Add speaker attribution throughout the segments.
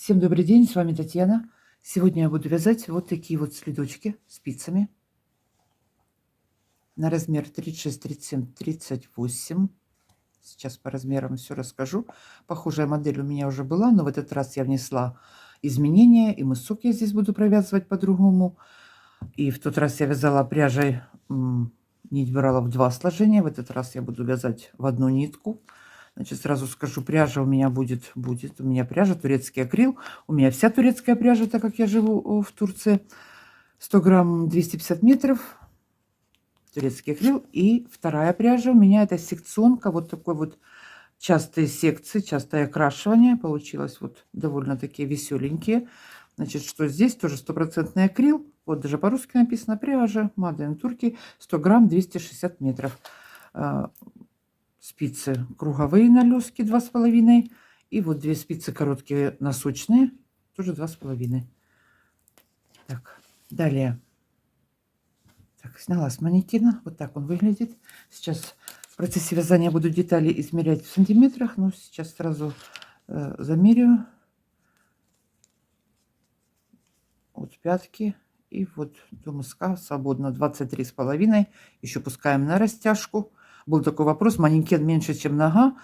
Speaker 1: Всем добрый день, с вами Татьяна. Сегодня я буду вязать вот такие вот следочки спицами на размер 36, 37, 38. Сейчас по размерам все расскажу. Похожая модель у меня уже была, но в этот раз я внесла изменения, и мысок я здесь буду провязывать по-другому. И в тот раз я вязала пряжей, нить брала в 2 сложения, в этот раз я буду вязать в одну нитку. Значит, сразу скажу, пряжа у меня будет. У меня пряжа турецкий акрил. У меня вся турецкая пряжа, так как я живу в Турции. 100 грамм 250 метров. Турецкий акрил. И вторая пряжа у меня это секционка. Вот такой вот частые секции, частое окрашивание. Получилось вот довольно-таки веселенькие. Значит, что здесь тоже стопроцентный акрил. Вот даже по-русски написано пряжа Made in Turkey. 100 грамм 260 метров. Спицы круговые на лёске 2,5. И вот 2 спицы короткие носочные, тоже 2,5. Так, далее. Так, сняла с манекена. Вот так он выглядит. Сейчас в процессе вязания буду детали измерять в сантиметрах. Но сейчас сразу замерю. От пятки. И вот до мыска свободно 23,5. Еще пускаем на растяжку. Был такой вопрос. Манекен меньше, чем нога.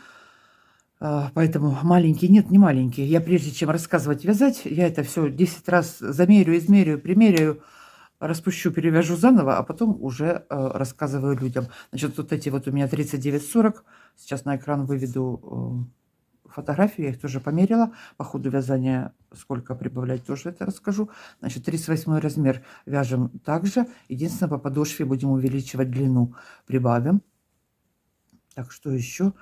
Speaker 1: Поэтому маленький, нет, не маленький. Я прежде чем рассказывать вязать, я это все 10 раз замерю, измерю, примеряю, распущу, перевяжу заново, а потом уже рассказываю людям. Значит, вот эти вот у меня 39,40. Сейчас на экран выведу фотографию, я их тоже померила. По ходу вязания сколько прибавлять, тоже это расскажу. Значит, 38 размер вяжем также. Единственное, по подошве будем увеличивать длину. Прибавим. Так, что еще?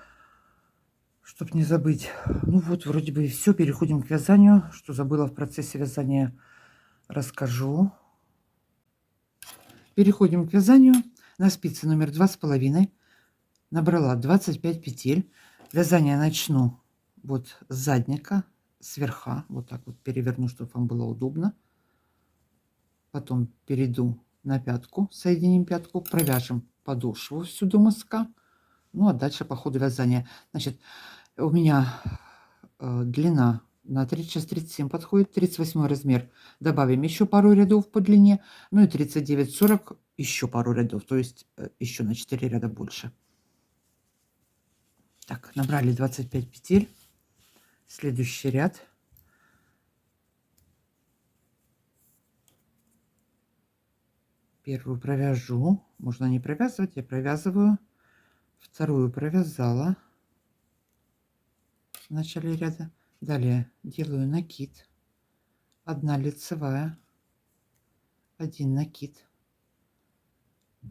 Speaker 1: Чтоб не забыть. Ну вот, вроде бы и все. Переходим к вязанию. Что забыла в процессе вязания, расскажу. Переходим к вязанию. На спице номер 2,5 набрала 25 петель. Вязание начну вот с задника, сверха. Вот так вот переверну, чтобы вам было удобно. Потом перейду на пятку, соединим пятку, провяжем подошву всю до мыска. Ну а дальше по ходу вязания. Значит, у меня длина на 36-37 подходит, 38 размер. Добавим еще пару рядов по длине. Ну и 39-40 еще пару рядов, то есть еще на 4 ряда больше. Так, набрали 25 петель. Следующий ряд. Первую провяжу. Можно не провязывать, я провязываю. Вторую провязала в начале ряда. Далее делаю накид. 1 лицевая, 1 накид.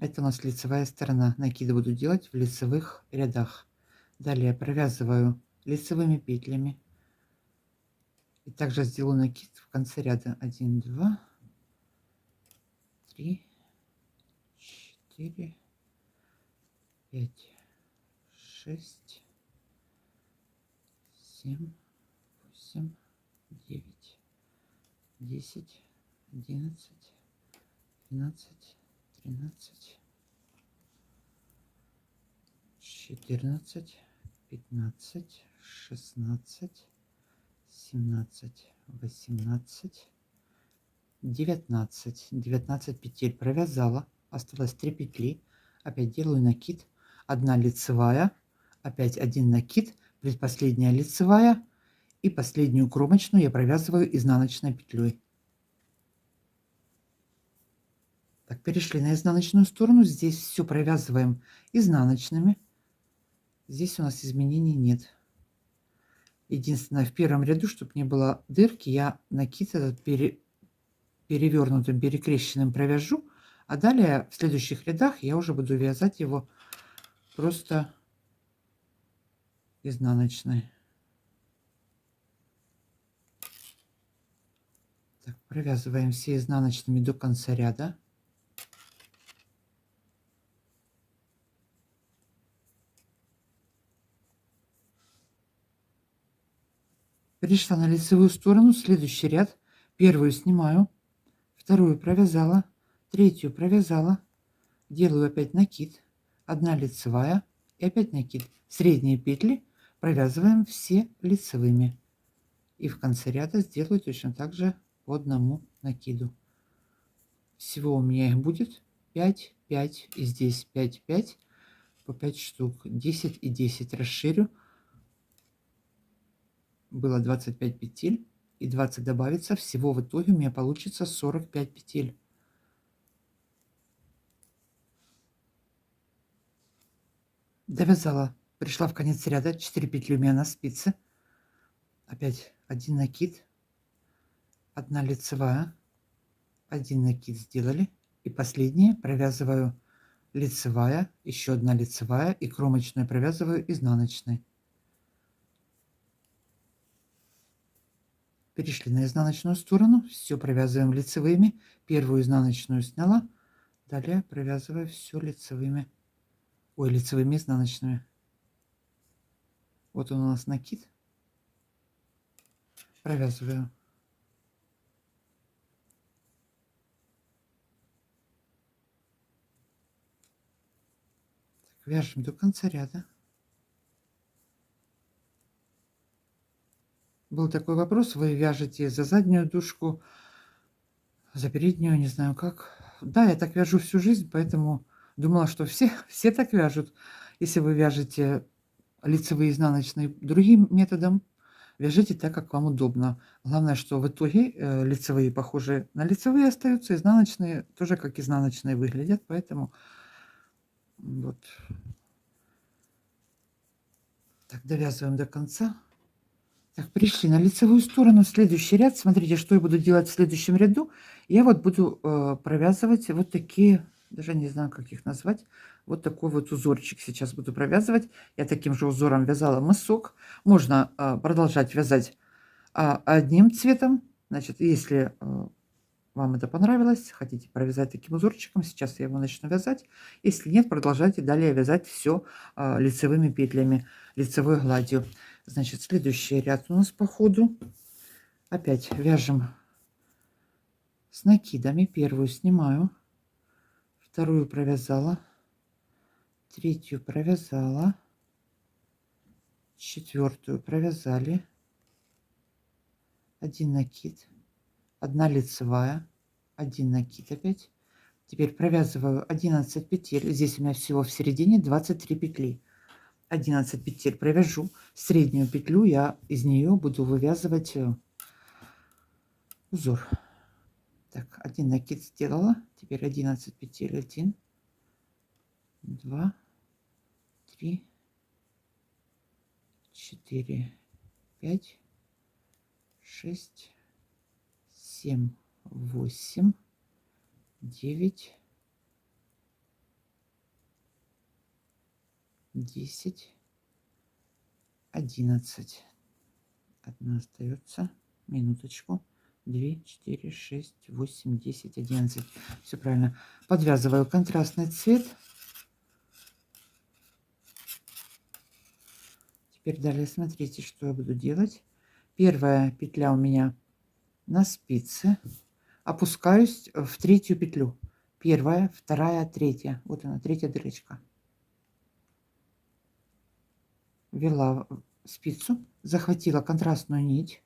Speaker 1: Это у нас лицевая сторона. Накиды буду делать в лицевых рядах. Далее провязываю лицевыми петлями. И также сделаю накид в конце ряда. 1, 2, 3, 4, 5, 6, 7, 8, 9, 10, 11, 12, 13, 14, 15, 16, 17, 18, 19. 19 петель провязала. Осталось 3 петли. Опять делаю накид. 1 лицевая. Опять 1 накид. Предпоследняя лицевая. И последнюю кромочную я провязываю изнаночной петлей. Так, перешли на изнаночную сторону. Здесь все провязываем изнаночными. Здесь у нас изменений нет. Единственное, в первом ряду, чтобы не было дырки, я накид этот перевернутым, перекрещенным провяжу. А далее в следующих рядах я уже буду вязать его просто изнаночной. Так, провязываем все изнаночными до конца ряда. Перешла на лицевую сторону, следующий ряд. Первую снимаю, вторую провязала, третью провязала, делаю опять накид, 1 лицевая и опять накид. Средние петли провязываем все лицевыми. И в конце ряда сделаю точно так же по одному накиду. Всего у меня их будет 5, 5 и здесь 5, 5 по 5 штук. 10 и 10 расширю. Было 25 петель и 20 добавится. Всего в итоге у меня получится 45 петель. Довязала, пришла в конец ряда, 4 петли у меня на спице. Опять один накид, одна лицевая, один накид сделали. И последнее провязываю лицевая, еще одна лицевая и кромочную провязываю изнаночной. Перешли на изнаночную сторону, все провязываем лицевыми. Первую изнаночную сняла, далее провязываю все лицевыми. Ой, лицевыми изнаночными. Вот он у нас накид. Провязываю. Так, вяжем до конца ряда. Был такой вопрос, вы вяжете за заднюю дужку, за переднюю, не знаю как. Да, я так вяжу всю жизнь, поэтому думала, что все так вяжут. Если вы вяжете лицевые изнаночные другим методом, вяжите так, как вам удобно. Главное, что в итоге лицевые похожи на лицевые остаются, изнаночные тоже как изнаночные выглядят, поэтому вот. Так, довязываем до конца. Так, пришли на лицевую сторону, следующий ряд. Смотрите, что я буду делать в следующем ряду. Я вот буду провязывать вот такие, даже не знаю, как их назвать, вот такой вот узорчик сейчас буду провязывать. Я таким же узором вязала мысок. Можно продолжать вязать одним цветом. Значит, если вам это понравилось, хотите провязать таким узорчиком, сейчас я его начну вязать. Если нет, продолжайте далее вязать все лицевыми петлями, лицевой гладью. Значит, следующий ряд у нас по ходу. Опять вяжем с накидами. Первую снимаю, вторую провязала, третью провязала, четвертую провязали, один накид, одна лицевая, один накид опять. Теперь провязываю 11 петель. Здесь у меня всего в середине 23 петли. 11 петель провяжу. Среднюю петлю я из нее буду вывязывать узор. Так, один накид сделала. Теперь 11 петель. 1, 2, 3, 4, 5, 6, 7, 8, 9, 10, 11. Одна остается. Минуточку. 2, 4, 6, 8, 10, 11. Все правильно. Подвязываю контрастный цвет. Теперь далее смотрите, что я буду делать. Первая петля у меня на спице. Опускаюсь в третью петлю. Первая, вторая, третья. Вот она, третья дырочка. Ввела спицу, захватила контрастную нить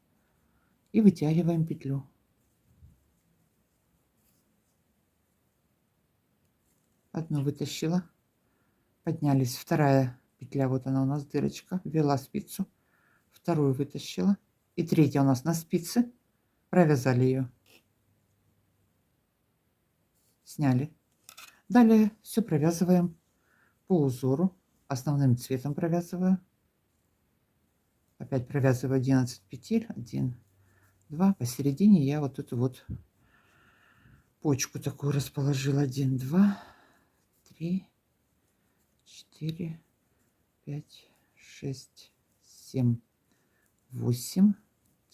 Speaker 1: и вытягиваем петлю. Одну вытащила, поднялись. Вторая петля, вот она у нас дырочка. Ввела спицу, вторую вытащила. И третья у нас на спице. Провязали ее. Сняли. Далее все провязываем по узору. Основным цветом провязываю. Опять провязываю 11 петель. 1, 2. Посередине я вот эту вот почку такую расположила. 1, 2, 3, 4, 5, 6, 7, 8,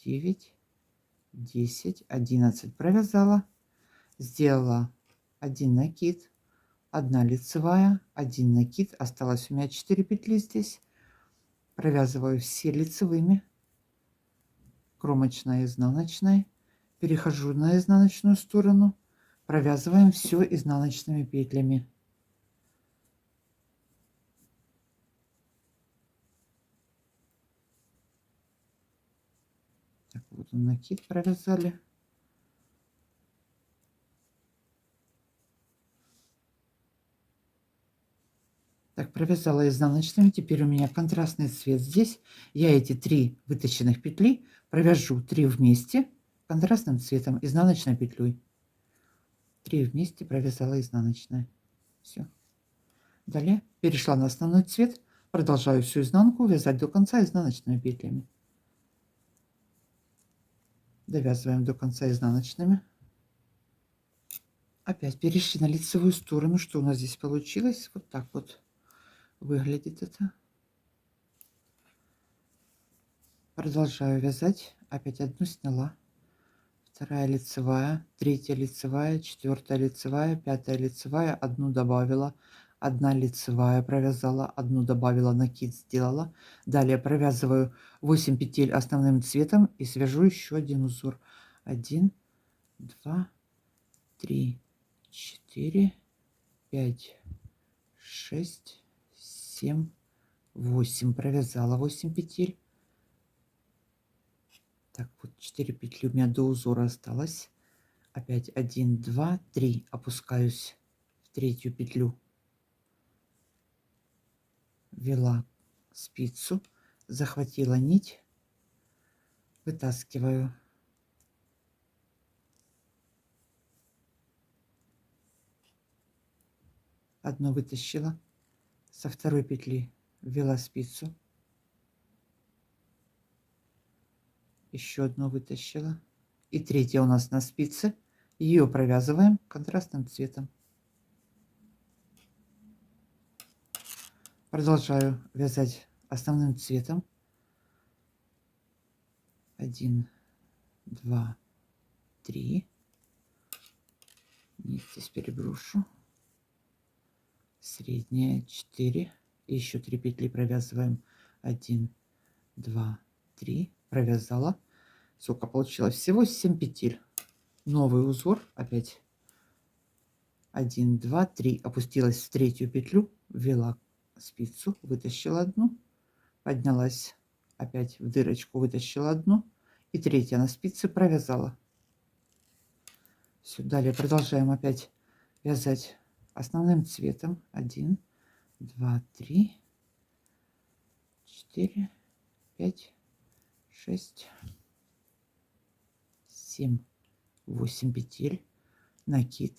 Speaker 1: 9, 10, 11. Провязала. Сделала один накид. Одна лицевая, один накид. Осталось у меня 4 петли здесь. Провязываю все лицевыми. Кромочная, изнаночная. Перехожу на изнаночную сторону. Провязываем все изнаночными петлями. Так, вот он накид провязали. Так, провязала изнаночными. Теперь у меня контрастный цвет здесь. Я эти 3 вытащенных петли провяжу 3 вместе контрастным цветом изнаночной петлей. 3 вместе провязала изнаночная. Все. Далее перешла на основной цвет. Продолжаю всю изнанку вязать до конца изнаночными петлями. Довязываем до конца изнаночными. Опять перешли на лицевую сторону. Что у нас здесь получилось? Вот так вот выглядит это. Продолжаю вязать. Опять одну сняла. Вторая лицевая, третья лицевая, четвертая лицевая, пятая лицевая, одну добавила, одна лицевая провязала, одну добавила, накид сделала. Далее провязываю 8 петель основным цветом и свяжу еще один узор. 1, 2, 3, 4, 5, 6, 7, 8. Провязала 8 петель. Так, вот 4 петли у меня до узора осталось. Опять 1, 2, 3. Опускаюсь в третью петлю. Ввела спицу, захватила нить, вытаскиваю. Одну вытащила. Со второй петли ввела спицу. Еще одну вытащила. И третья у нас на спице. Ее провязываем контрастным цветом. Продолжаю вязать основным цветом. 1, 2, 3. Нить здесь переброшу. Средняя 4. И еще 3 петли провязываем. 1, 2, 3. Провязала. Сколько получилось? Всего 7 петель. Новый узор. Опять 1, 2, 3. Опустилась в третью петлю. Ввела спицу. Вытащила одну. Поднялась опять в дырочку. Вытащила одну. И третья на спице провязала. Все. Далее продолжаем опять вязать основным цветом. 1, 2, 3, 4, 5, 6, 7, 8 петель, накид,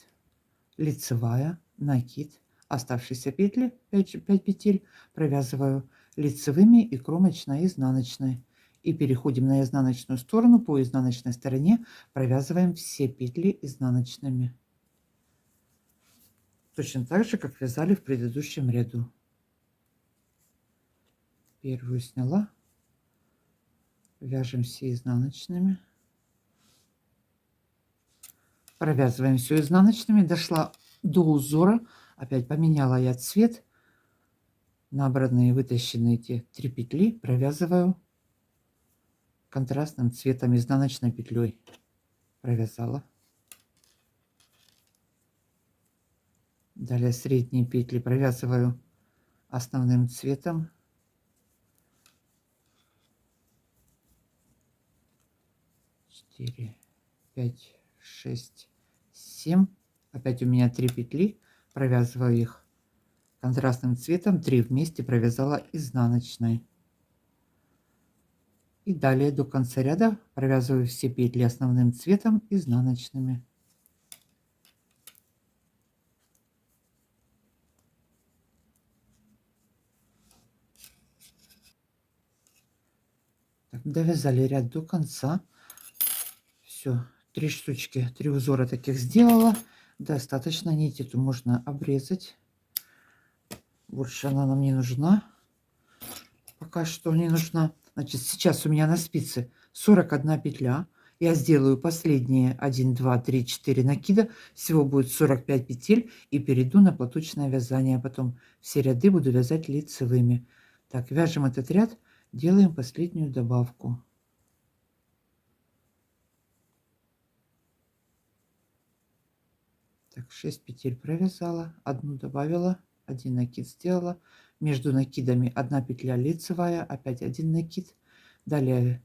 Speaker 1: лицевая, накид, оставшиеся петли 5 петель провязываю лицевыми и кромочной, изнаночной. И переходим на изнаночную сторону. По изнаночной стороне провязываем все петли изнаночными. Точно так же, как вязали в предыдущем ряду. Первую сняла. Вяжем все изнаночными. Провязываем все изнаночными. Дошла до узора. Опять поменяла я цвет. Набранные, вытащенные эти 3 петли провязываю контрастным цветом изнаночной петлей. Провязала. Далее средние петли провязываю основным цветом. Четыре, 5, 6, 7. Опять у меня 3 петли. Провязываю их контрастным цветом. 3 вместе провязала изнаночной. И далее до конца ряда провязываю все петли основным цветом изнаночными. Так, довязали ряд до конца. Все, 3 штучки, 3 узора таких сделала. Достаточно. Нить эту можно обрезать. Больше она нам не нужна. Пока что не нужна. Значит, сейчас у меня на спице 41 петля. Я сделаю последние 1, 2, 3, 4 накида. Всего будет 45 петель. И перейду на платочное вязание. Потом все ряды буду вязать лицевыми. Так, вяжем этот ряд. Делаем последнюю добавку. Так, 6 петель провязала. Одну добавила. Один накид сделала. Между накидами 1 петля лицевая. Опять 1 накид. Далее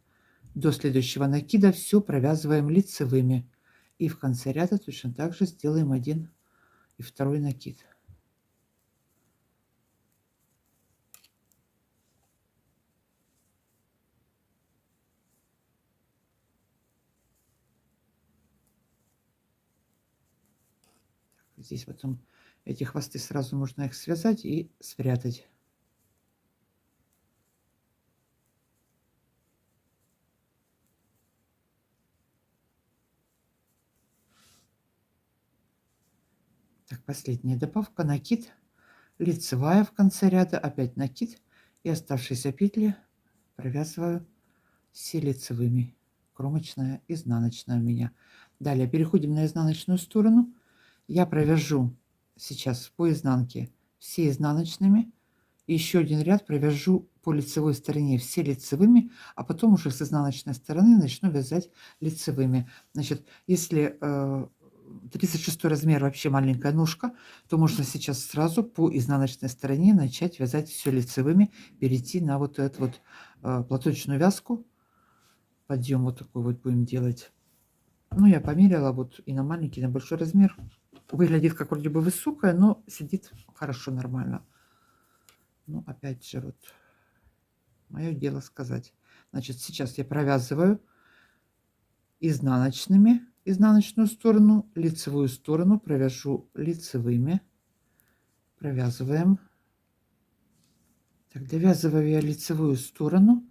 Speaker 1: до следующего накида все провязываем лицевыми. И в конце ряда точно так же сделаем один и второй накид. Здесь потом эти хвосты сразу можно их связать и спрятать. Так, последняя добавка, накид, лицевая в конце ряда, опять накид и оставшиеся петли провязываю все лицевыми. Кромочная, изнаночная у меня. Далее переходим на изнаночную сторону. Я провяжу сейчас по изнанке все изнаночными. И еще один ряд провяжу по лицевой стороне все лицевыми, а потом уже с изнаночной стороны начну вязать лицевыми. Значит, если 36 размер вообще маленькая ножка, то можно сейчас сразу по изнаночной стороне начать вязать все лицевыми, перейти на вот эту вот платочную вязку. Подъем вот такой вот будем делать. Ну, я померила вот и на маленький, и на большой размер. Выглядит как вроде бы высокая, но сидит хорошо, нормально. Ну, опять же, вот мое дело сказать. Значит, сейчас я провязываю изнаночными, изнаночную сторону, лицевую сторону провяжу лицевыми. Провязываем. Так, довязываю я лицевую сторону.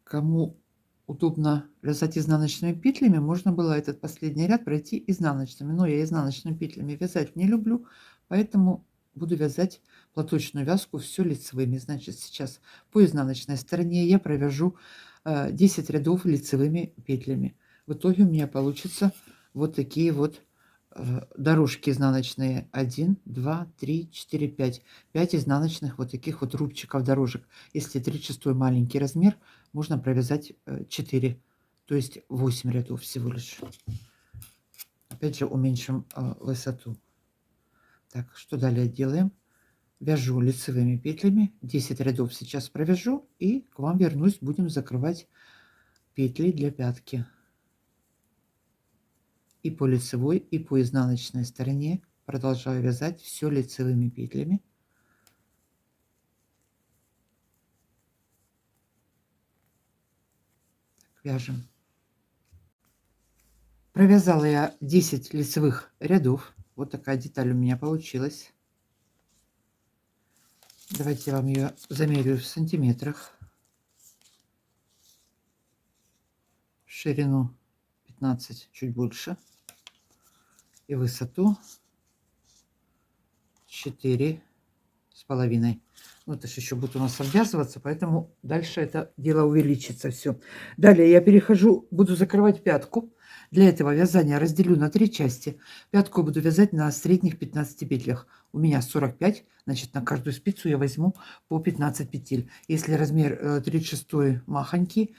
Speaker 1: Кому удобно вязать изнаночными петлями, можно было этот последний ряд пройти изнаночными. Но я изнаночными петлями вязать не люблю, поэтому буду вязать платочную вязку все лицевыми. Значит, сейчас по изнаночной стороне я провяжу 10 рядов лицевыми петлями. В итоге у меня получится вот такие вот дорожки изнаночные. 1, 2, 3, 4, 5. 5 изнаночных вот таких вот рубчиков дорожек. Если 36 маленький размер, можно провязать 4, то есть 8 рядов всего лишь. Опять же уменьшим высоту. Так, что далее делаем? Вяжу лицевыми петлями, 10 рядов сейчас провяжу и к вам вернусь, будем закрывать петли для пятки. И по лицевой, и по изнаночной стороне продолжаю вязать все лицевыми петлями. Так, вяжем. Провязала я 10 лицевых рядов. Вот такая деталь у меня получилась. Давайте я вам ее замерю в сантиметрах. Ширину 15, чуть больше. И высоту 4,5. Ну, это же еще будет у нас обвязываться, поэтому дальше это дело увеличится все. Далее я перехожу, буду закрывать пятку. Для этого вязания разделю на 3 части. Пятку буду вязать на средних 15 петлях. У меня 45, значит, на каждую спицу я возьму по 15 петель. Если размер 36 махонький,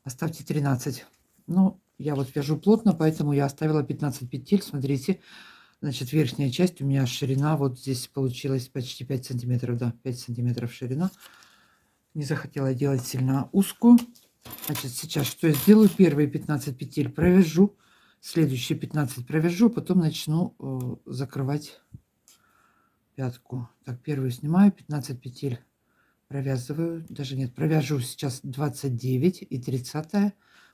Speaker 1: оставьте 13. Ну, я вот вяжу плотно, поэтому я оставила 15 петель. Смотрите, значит, верхняя часть у меня ширина, вот здесь получилась почти 5 сантиметров, да, 5 сантиметров ширина. Не захотела делать сильно узкую. Значит, сейчас что я сделаю? Первые 15 петель провяжу, следующие 15 провяжу, потом начну закрывать пятку. Так, первую снимаю, 15 петель провязываю, даже нет, провяжу сейчас 29 и 30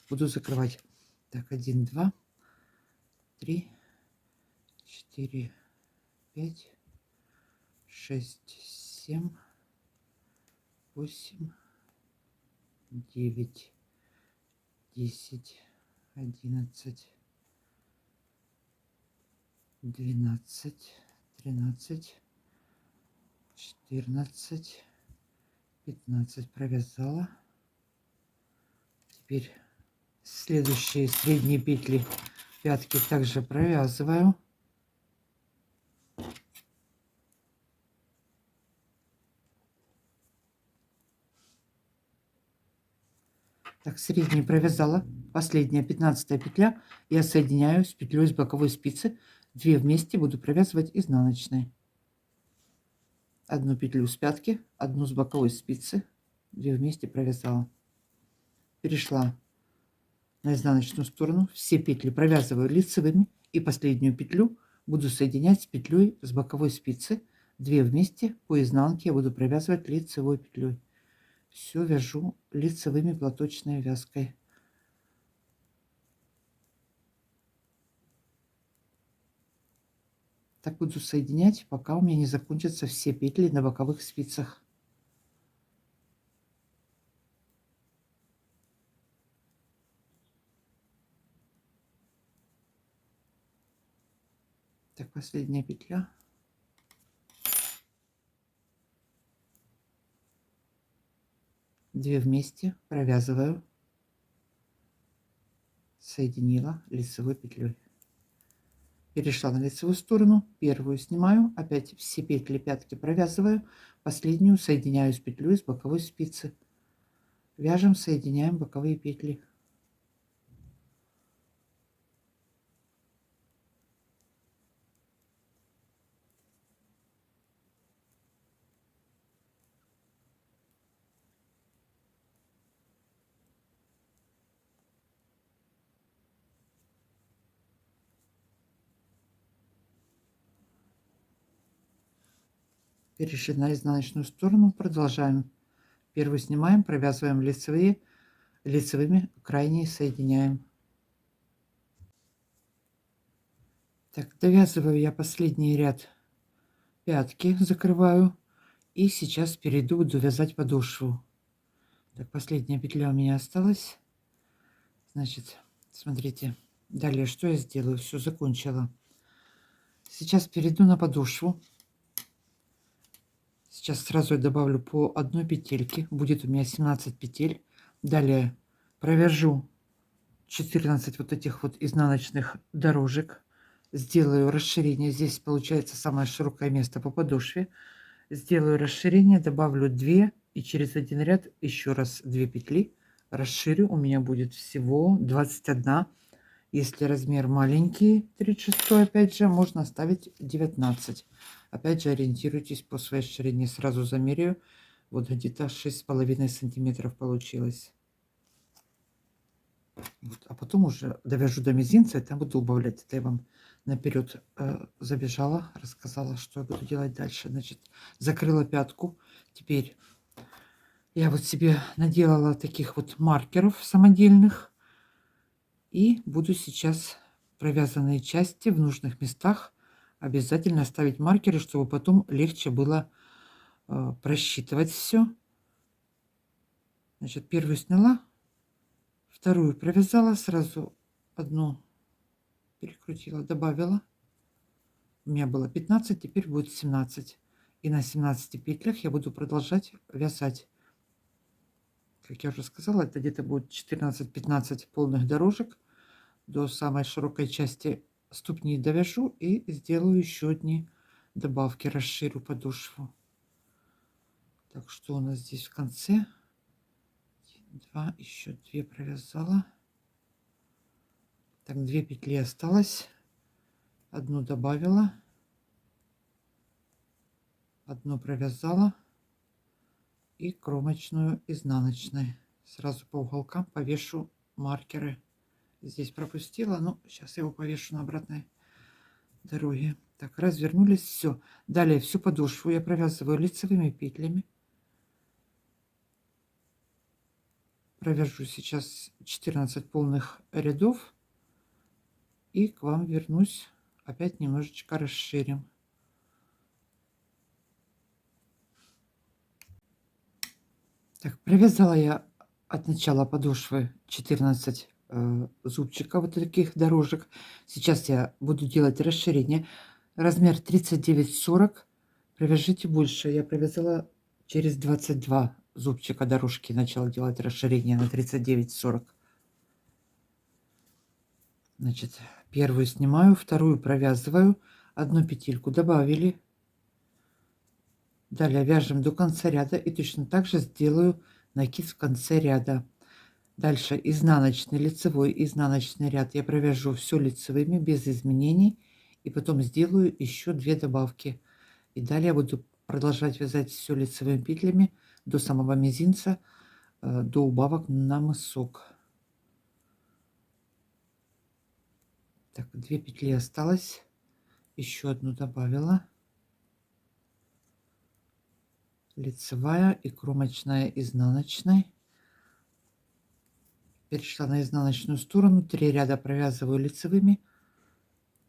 Speaker 1: буду закрывать. Так, 1, 2, 3, 4, 5, 6, 7, 8, 9, 10, 11, 12, 13, 14, 15 провязала. Теперь следующие средние петли пятки также провязываю. Так, средние провязала. Последняя 15 петля я соединяю с петлей с боковой спицы. 2 вместе буду провязывать изнаночной. Одну петлю с пятки, одну с боковой спицы. 2 вместе провязала. Перешла на изнаночную сторону, все петли провязываю лицевыми и последнюю петлю буду соединять с петлей с боковой спицы. 2 вместе по изнанке я буду провязывать лицевой петлей. Все вяжу лицевыми платочной вязкой. Так буду соединять, пока у меня не закончатся все петли на боковых спицах. Так, последняя петля. Две вместе провязываю, соединила лицевой петлей. Перешла на лицевую сторону, первую снимаю, опять все петли пятки провязываю, последнюю соединяю с петлей с боковой спицы. Вяжем, соединяем боковые петли. Перешли на изнаночную сторону, продолжаем. Первую снимаем, провязываем лицевыми, крайние соединяем. Так, довязываю я последний ряд пятки, закрываю. И сейчас перейду, буду вязать подошву. Так, последняя петля у меня осталась. Значит, смотрите, далее что я сделаю? Все, закончила. Сейчас перейду на подошву. Сейчас сразу я добавлю по одной петельке. Будет у меня 17 петель. Далее провяжу 14 вот этих вот изнаночных дорожек. Сделаю расширение. Здесь получается самое широкое место по подошве. Сделаю расширение, добавлю 2 и через один ряд еще раз 2 петли. Расширю. У меня будет всего 21. Если размер маленький, 36, опять же, можно оставить 19. Опять же, ориентируйтесь по своей ширине. Сразу замеряю. Вот где-то 6,5 сантиметров получилось. Вот, а потом уже довяжу до мизинца, и там буду убавлять. Это я вам наперед забежала, рассказала, что я буду делать дальше. Значит, закрыла пятку. Теперь я вот себе наделала таких вот маркеров самодельных. И буду сейчас провязанные части в нужных местах обязательно ставить маркеры, чтобы потом легче было просчитывать все. Значит, первую сняла, вторую провязала, сразу одну перекрутила, добавила. У меня было 15, теперь будет 17. И на 17 петлях я буду продолжать вязать. Как я уже сказала, это где-то будет 14-15 полных дорожек. До самой широкой части ступни довяжу и сделаю еще одни добавки, расширю подошву. Так, что у нас здесь в конце? 2, еще 2 провязала. Так, 2 петли осталось. Одну добавила. Одну провязала. И кромочную изнаночной. Сразу по уголкам повешу маркеры. Здесь пропустила, но сейчас я его повешу на обратной дороге. Так, развернулись, все. Далее всю подошву я провязываю лицевыми петлями. Провяжу сейчас 14 полных рядов. И к вам вернусь. Опять немножечко расширим. Так, провязала я от начала подошвы 14 зубчиков вот таких дорожек. Сейчас я буду делать расширение. Размер 39-40. Провяжите больше. Я провязала через 22 зубчика дорожки. Начала делать расширение на 39-40. Значит, первую снимаю, вторую провязываю. Одну петельку добавили. Далее вяжем до конца ряда. И точно так же сделаю накид в конце ряда. Дальше изнаночный, лицевой, изнаночный ряд я провяжу все лицевыми без изменений. И потом сделаю еще 2 добавки. И далее буду продолжать вязать все лицевыми петлями до самого мизинца, до убавок на мысок. Так, 2 петли осталось. Еще одну добавила. Лицевая и кромочная изнаночной. Перешла на изнаночную сторону, 3 ряда провязываю лицевыми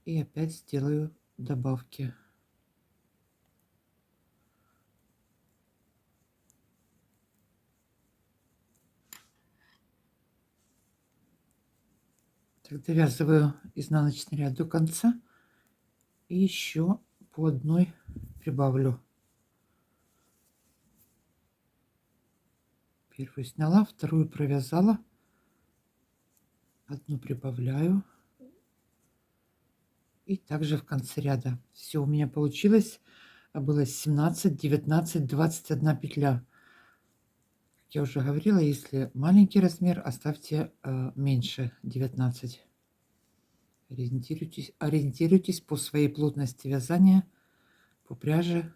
Speaker 1: и опять сделаю добавки. Так, довязываю изнаночный ряд до конца и еще по одной прибавлю. Первую сняла, вторую провязала, одну прибавляю и также в конце ряда. Все у меня получилось, было 17, 19, 21 петля. Как я уже говорила, если маленький размер, оставьте меньше 19. Ориентируйтесь по своей плотности вязания, по пряже,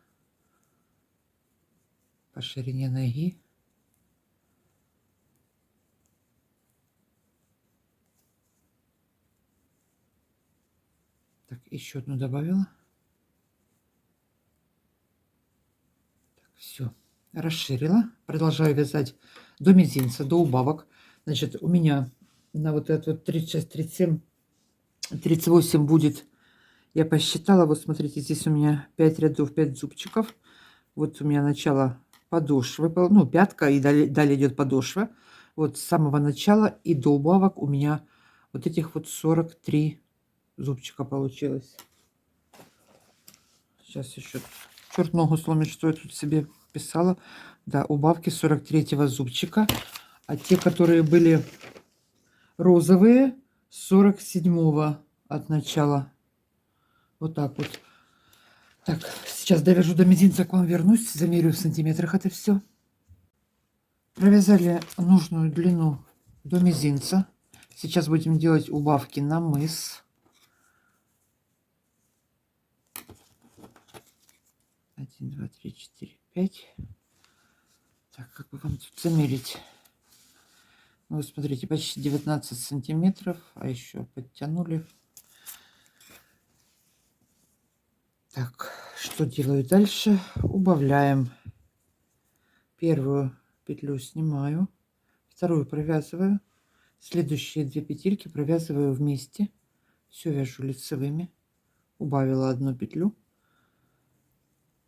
Speaker 1: по ширине ноги. Так, еще одну добавила. Так, все, расширила. Продолжаю вязать до мизинца, до убавок. Значит, у меня на вот этот вот 36, 37, 38 будет, я посчитала, вот смотрите, здесь у меня 5 рядов, 5 зубчиков. Вот у меня начало подошвы, ну, пятка, и далее идет подошва. Вот с самого начала и до убавок у меня вот этих вот 43 зубчика получилось. Сейчас еще черт ногу сломит, что я тут себе писала. Да, убавки 43-го зубчика. А те, которые были розовые, 47-го от начала. Вот так вот. Так, сейчас довяжу до мизинца, к вам вернусь, замерю в сантиметрах это все. Провязали нужную длину до мизинца. Сейчас будем делать убавки на мыс. 1, 2, 3, 4, 5. Так, как бы вам тут замерить? Ну, вот смотрите, почти 19 сантиметров, а еще подтянули. Так, что делаю дальше? Убавляем. Первую петлю снимаю, вторую провязываю, следующие 2 петельки провязываю вместе, все вяжу лицевыми, убавила 1 петлю,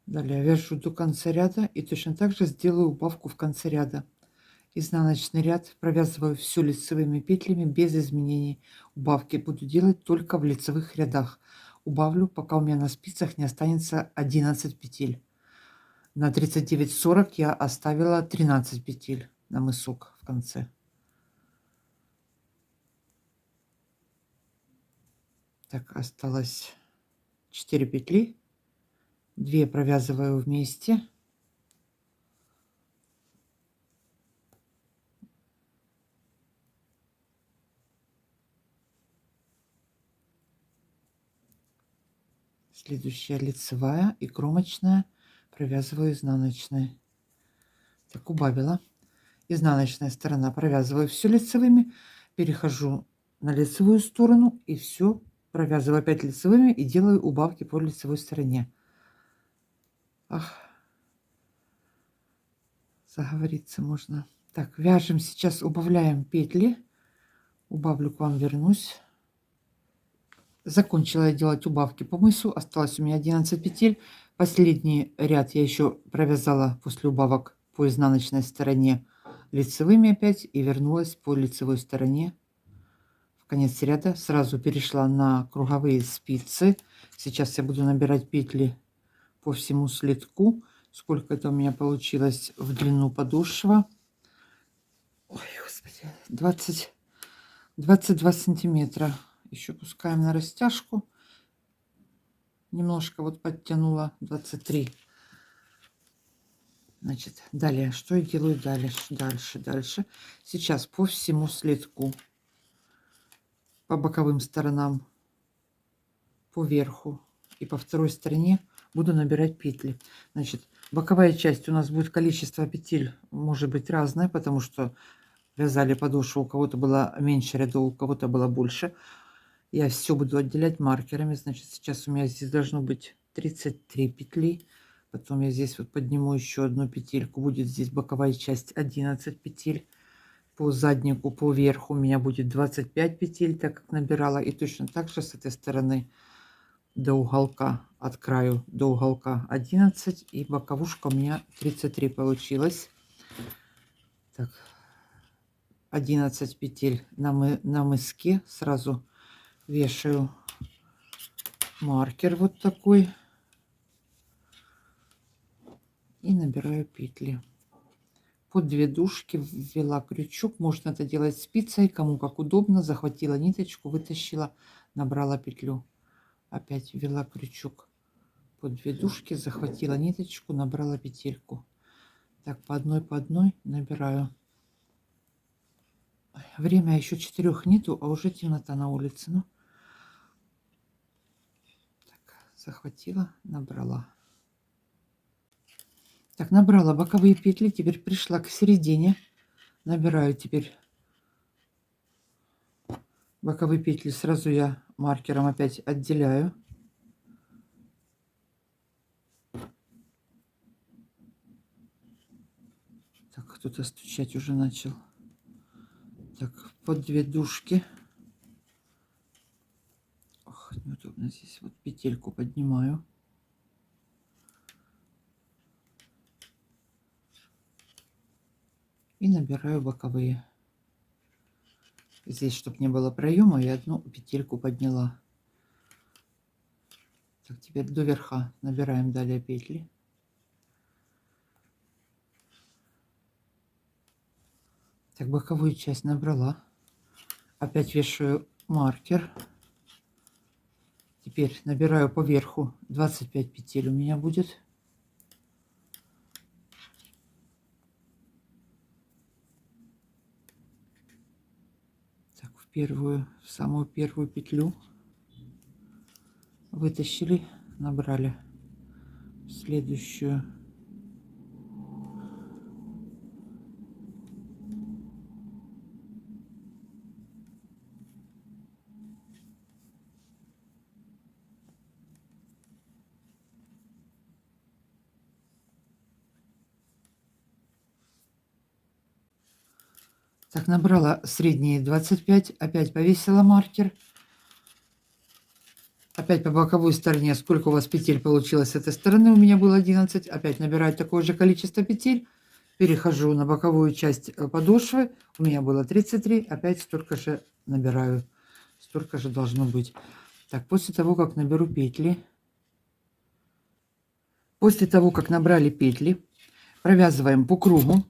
Speaker 1: далее вяжу до конца ряда и точно так же сделаю убавку в конце ряда. Изнаночный ряд провязываю все лицевыми петлями без изменений. Убавки буду делать только в лицевых рядах. Убавлю, пока у меня на спицах не останется 11 петель. На 39-40 я оставила 13 петель на мысок в конце. Так, осталось 4 петли. 2 провязываю вместе. Следующая лицевая и кромочная провязываю изнаночной. Так, убавила. Изнаночная сторона провязываю все лицевыми, перехожу на лицевую сторону и все провязываю опять лицевыми и делаю убавки по лицевой стороне. Ах, заговориться можно. Так, вяжем сейчас, убавляем петли. Убавлю, к вам вернусь. Закончила я делать убавки по мысу. Осталось у меня 11 петель. Последний ряд я еще провязала после убавок по изнаночной стороне лицевыми опять и вернулась по лицевой стороне в конец ряда. Сразу перешла на круговые спицы. Сейчас я буду набирать петли по всему следку. Сколько это у меня получилось в длину подошва? Ой, господи, 22 сантиметра. Еще пускаем на растяжку. Немножко вот подтянула 23. Значит, далее, что я делаю дальше. Сейчас по всему следку, по боковым сторонам, по верху и по второй стороне буду набирать петли. Значит, боковая часть у нас будет, количество петель может быть разное, потому что вязали подошву, у кого-то было меньше рядов, у кого-то было больше. Я все буду отделять маркерами. Значит, сейчас у меня здесь должно быть 33 петли. Потом я здесь вот подниму еще одну петельку. Будет здесь боковая часть 11 петель. По заднику, по верху у меня будет 25 петель, так как набирала. И точно так же с этой стороны до уголка, от краю до уголка 11. И боковушка у меня 33 получилось. Так, 11 петель на мыске. Сразу вешаю маркер вот такой. И набираю петли. Под 2 дужки ввела крючок. Можно это делать спицей, кому как удобно. Захватила ниточку, вытащила, набрала петлю. Опять ввела крючок под 2 дужки, захватила ниточку, набрала петельку. Так, по одной набираю. Время еще 4 нету, а уже темнота на улице. Ну, так, захватила, набрала. Так, набрала боковые петли, теперь пришла к середине. Набираю теперь боковые петли. Сразу я маркером опять отделяю. Так, кто-то стучать уже начал. Так, под 2 дужки. Ох, неудобно здесь. Вот петельку поднимаю. И набираю боковые. Здесь, чтобы не было проема, я одну петельку подняла. Так, теперь до верха набираем далее петли. Так, боковую часть набрала. Опять вешаю маркер. Теперь набираю по верху 25 петель у меня будет. Так, в самую первую петлю вытащили, набрали следующую. Так, набрала средние 25, опять повесила маркер. Опять по боковой стороне, сколько у вас петель получилось с этой стороны, у меня было 11. Опять набираю такое же количество петель. Перехожу на боковую часть подошвы. У меня было 33. Опять столько же набираю. Столько же должно быть. Так, после того, как наберу петли. После того, как набрали петли, провязываем по кругу.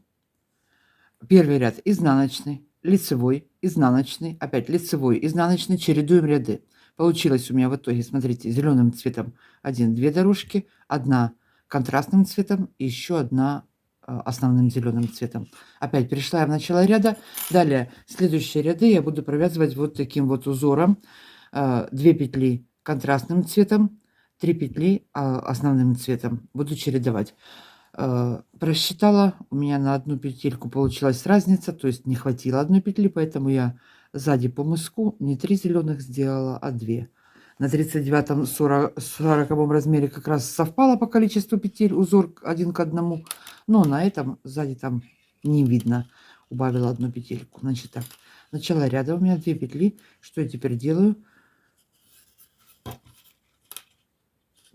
Speaker 1: Первый ряд изнаночный, лицевой, изнаночный, опять лицевой, изнаночный, чередуем ряды. Получилось у меня в итоге, смотрите, зеленым цветом 2 дорожки, одна контрастным цветом и еще одна основным зеленым цветом. Опять перешла я в начало ряда. Далее следующие ряды я буду провязывать вот таким вот узором. 2 петли контрастным цветом, 3 петли основным цветом. Буду чередовать. Просчитала, у меня на одну петельку получилась разница, то есть не хватило одной петли, поэтому я сзади по мыску не 3 зеленых сделала, а 2. На 39-м 40 размере как раз совпало по количеству петель узор 1 к 1, но на этом сзади там не видно. Убавила одну петельку. Значит так, начало ряда у меня 2 петли. Что я теперь делаю?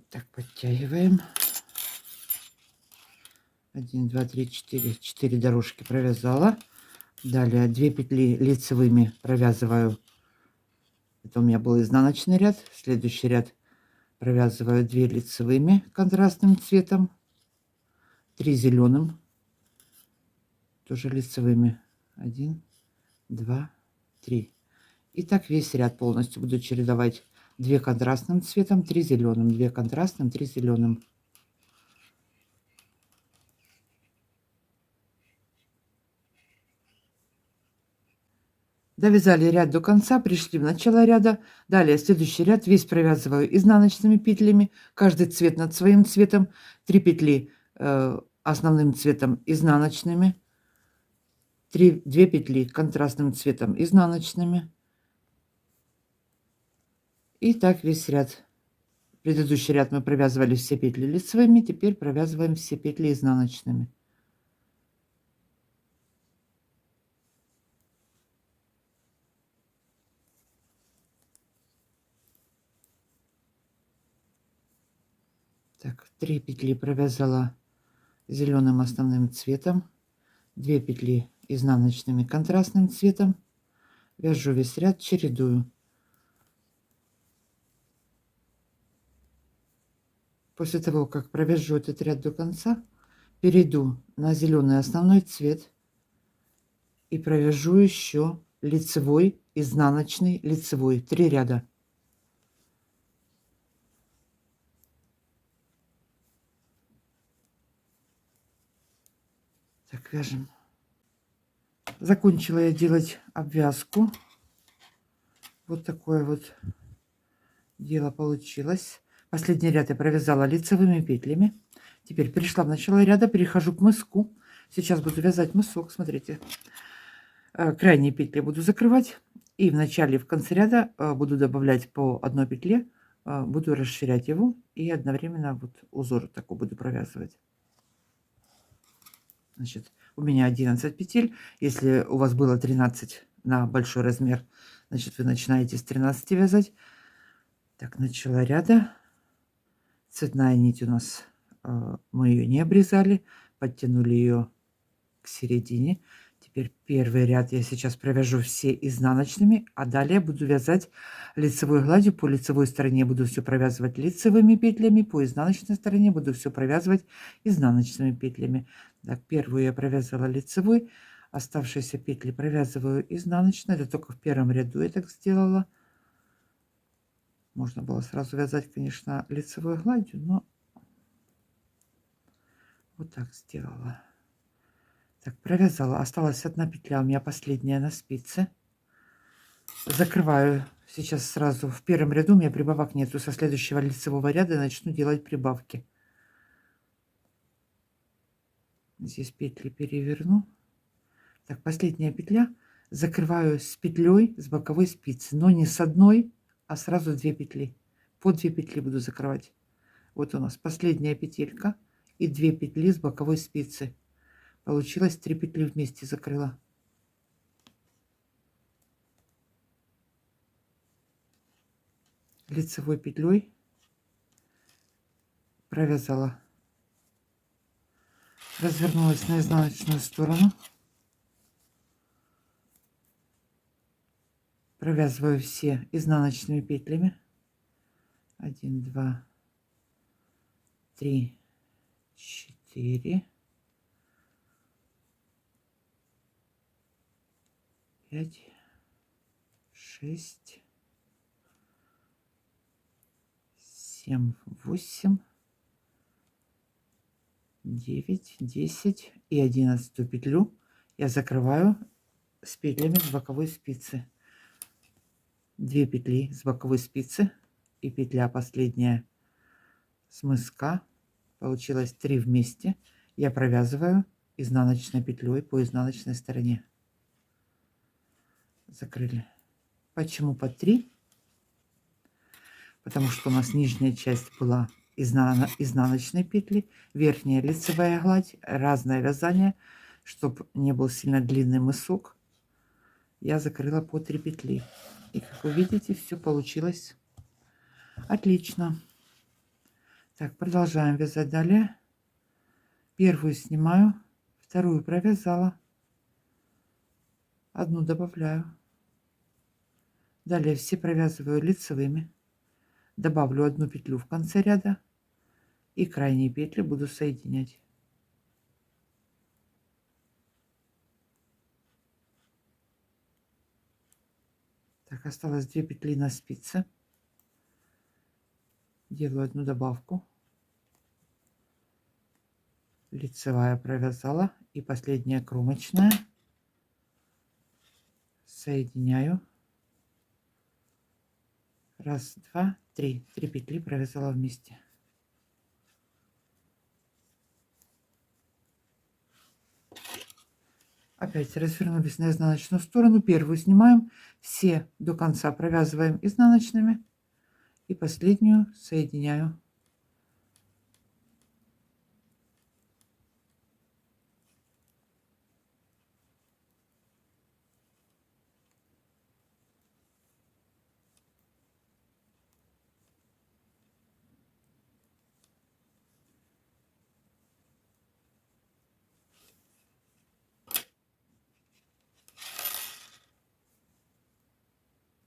Speaker 1: Так, подтягиваем. 1, 2, 3, 4. 4 дорожки провязала. Далее 2 петли лицевыми провязываю. Это у меня был изнаночный ряд. Следующий ряд провязываю 2 лицевыми контрастным цветом. 3 зеленым. Тоже лицевыми. 1, 2, 3. И так весь ряд полностью буду чередовать. 2 контрастным цветом, 3 зеленым. 2 контрастным, 3 зеленым. Довязали ряд до конца, пришли в начало ряда. Далее следующий ряд весь провязываю изнаночными петлями. Каждый цвет над своим цветом. 3 петли основным цветом изнаночными. 2 петли контрастным цветом изнаночными. И так весь ряд. Предыдущий ряд мы провязывали все петли лицевыми. Теперь провязываем все петли изнаночными. Так, 3 петли провязала зеленым основным цветом, 2 петли изнаночными контрастным цветом. Вяжу весь ряд, чередую. После того, как провяжу этот ряд до конца, перейду на зеленый основной цвет и провяжу еще лицевой, изнаночный, лицевой, 3 ряда. Так, вяжем. Закончила я делать обвязку. Вот такое вот дело получилось. Последний ряд я провязала лицевыми петлями. Теперь перешла в начало ряда, перехожу к мыску. Сейчас буду вязать мысок, смотрите. Крайние петли буду закрывать. И в начале и в конце ряда буду добавлять по одной петле. Буду расширять его и одновременно вот узор такой буду провязывать. Значит, у меня 11 петель. Если у вас было 13 на большой размер, значит, вы начинаете с 13 вязать. Так, начало ряда. Цветная нить у нас, мы ее не обрезали, подтянули ее к середине. Теперь первый ряд я сейчас провяжу все изнаночными, а далее буду вязать лицевой гладью. По лицевой стороне буду все провязывать лицевыми петлями, по изнаночной стороне буду все провязывать изнаночными петлями. Так, первую я провязала лицевой, оставшиеся петли провязываю изнаночной. Это только в первом ряду я так сделала. Можно было сразу вязать, конечно, лицевой гладью, но вот так сделала. Так, провязала. Осталась одна петля у меня последняя на спице. Закрываю сейчас сразу. В первом ряду у меня прибавок нету. Со следующего лицевого ряда начну делать прибавки. Здесь петли переверну. Так, последняя петля. Закрываю с петлей с боковой спицы. Но не с одной, а сразу 2 петли. По 2 петли буду закрывать. Вот у нас последняя петелька и 2 петли с боковой спицы. Получилось 3 петли вместе закрыла. Лицевой петлей провязала. Развернулась на изнаночную сторону. Провязываю все изнаночными петлями. 1, 2, 3, 4, 5, 6, 7, 8, 9, 10 и 11 петлю я закрываю с петлями с боковой спицы. 2 петли с боковой спицы и петля последняя с мыска. Получилось 3 вместе. Я провязываю изнаночной петлей по изнаночной стороне. Закрыли. Почему по 3? Потому что у нас нижняя часть была изнаночной петли, верхняя лицевая гладь, разное вязание, чтобы не был сильно длинный мысок. Я закрыла по 3 петли. И как вы видите, все получилось отлично. Так, продолжаем вязать далее. Первую снимаю, вторую провязала, одну добавляю. Далее все провязываю лицевыми. Добавлю одну петлю в конце ряда и крайние петли буду соединять. Так, осталось 2 петли на спице. Делаю одну добавку. Лицевая провязала и последняя кромочная соединяю. Раз, два, три. 3 петли провязала вместе. Опять развернулись на изнаночную сторону. Первую снимаем, все до конца провязываем изнаночными и последнюю соединяю.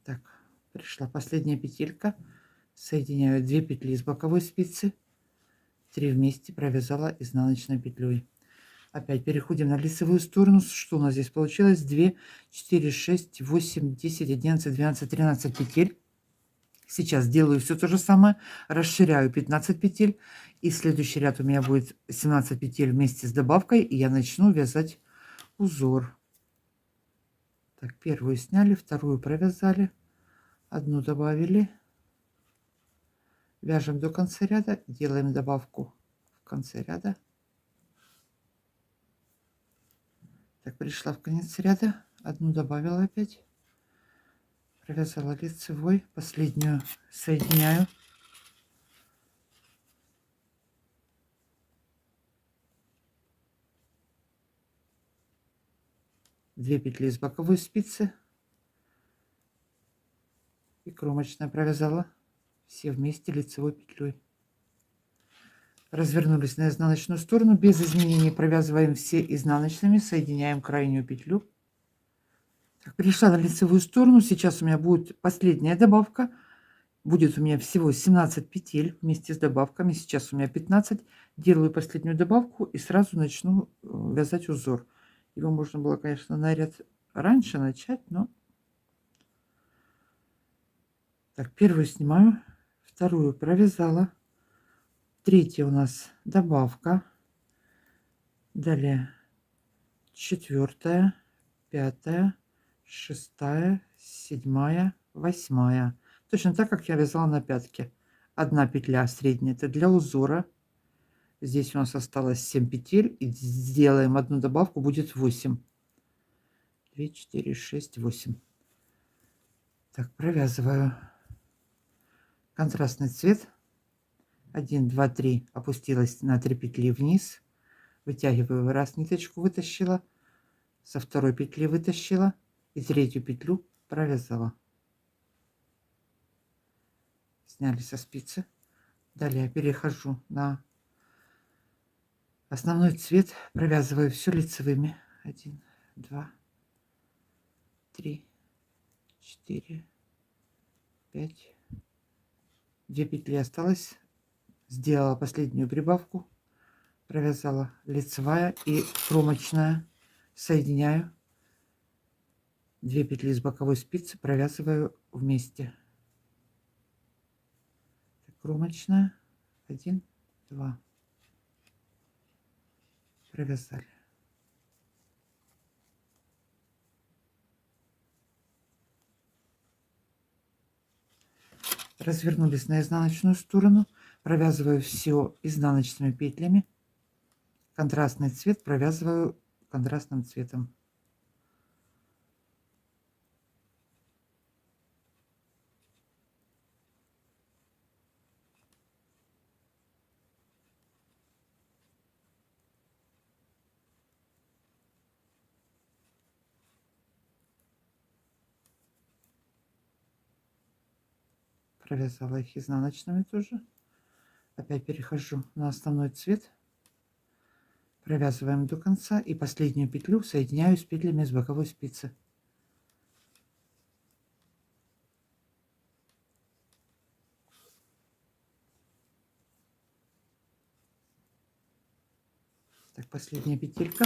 Speaker 1: Так, пришла последняя петелька, соединяю 2 петли с боковой спицы, 3 вместе провязала изнаночной петлей. Опять переходим на лицевую сторону. Что у нас здесь получилось? 2, 4, 6, 8, 10, 11, 12, 13 петель. Сейчас делаю все то же самое, расширяю 15 петель, и следующий ряд у меня будет 17 петель вместе с добавкой, и я начну вязать узор. Так, первую сняли, вторую провязали, одну добавили, вяжем до конца ряда, делаем добавку в конце ряда. Так, пришла в конец ряда, одну добавила опять, провязала лицевой, последнюю соединяю. Две петли с боковой спицы и кромочная провязала все вместе лицевой петлей. Развернулись на изнаночную сторону, без изменений провязываем все изнаночными, соединяем крайнюю петлю. Так, перешла на лицевую сторону, сейчас у меня будет последняя добавка, будет у меня всего 17 петель вместе с добавками, сейчас у меня 15, делаю последнюю добавку и сразу начну вязать узор. Его можно было, конечно, на ряд раньше начать, но... Так, первую снимаю, вторую провязала, третья у нас добавка, далее четвертая, пятая, шестая, седьмая, восьмая. Точно так, как я вязала на пятке. Одна петля средняя, это для узора. Здесь у нас осталось 7 петель, и сделаем одну добавку, будет 8. 2, 4, 6, 8. Так, провязываю контрастный цвет. 1, 2, 3. Опустилась на 3 петли вниз. Вытягиваю, раз ниточку вытащила, со второй петли вытащила и третью петлю провязала. Сняли со спицы. Далее перехожу на основной цвет, провязываю все лицевыми. 1, 2, 3, 4, 5. 2 петли осталось. Сделала последнюю прибавку, провязала лицевая и кромочная, соединяю 2 петли с боковой спицы, провязываю вместе. Кромочная, 1, 2, провязали. Развернулись на изнаночную сторону, провязываю все изнаночными петлями, контрастный цвет провязываю контрастным цветом. Провязала их изнаночными тоже. Опять перехожу на основной цвет, провязываем до конца и последнюю петлю соединяю с петлями с боковой спицы. Так, последняя петелька,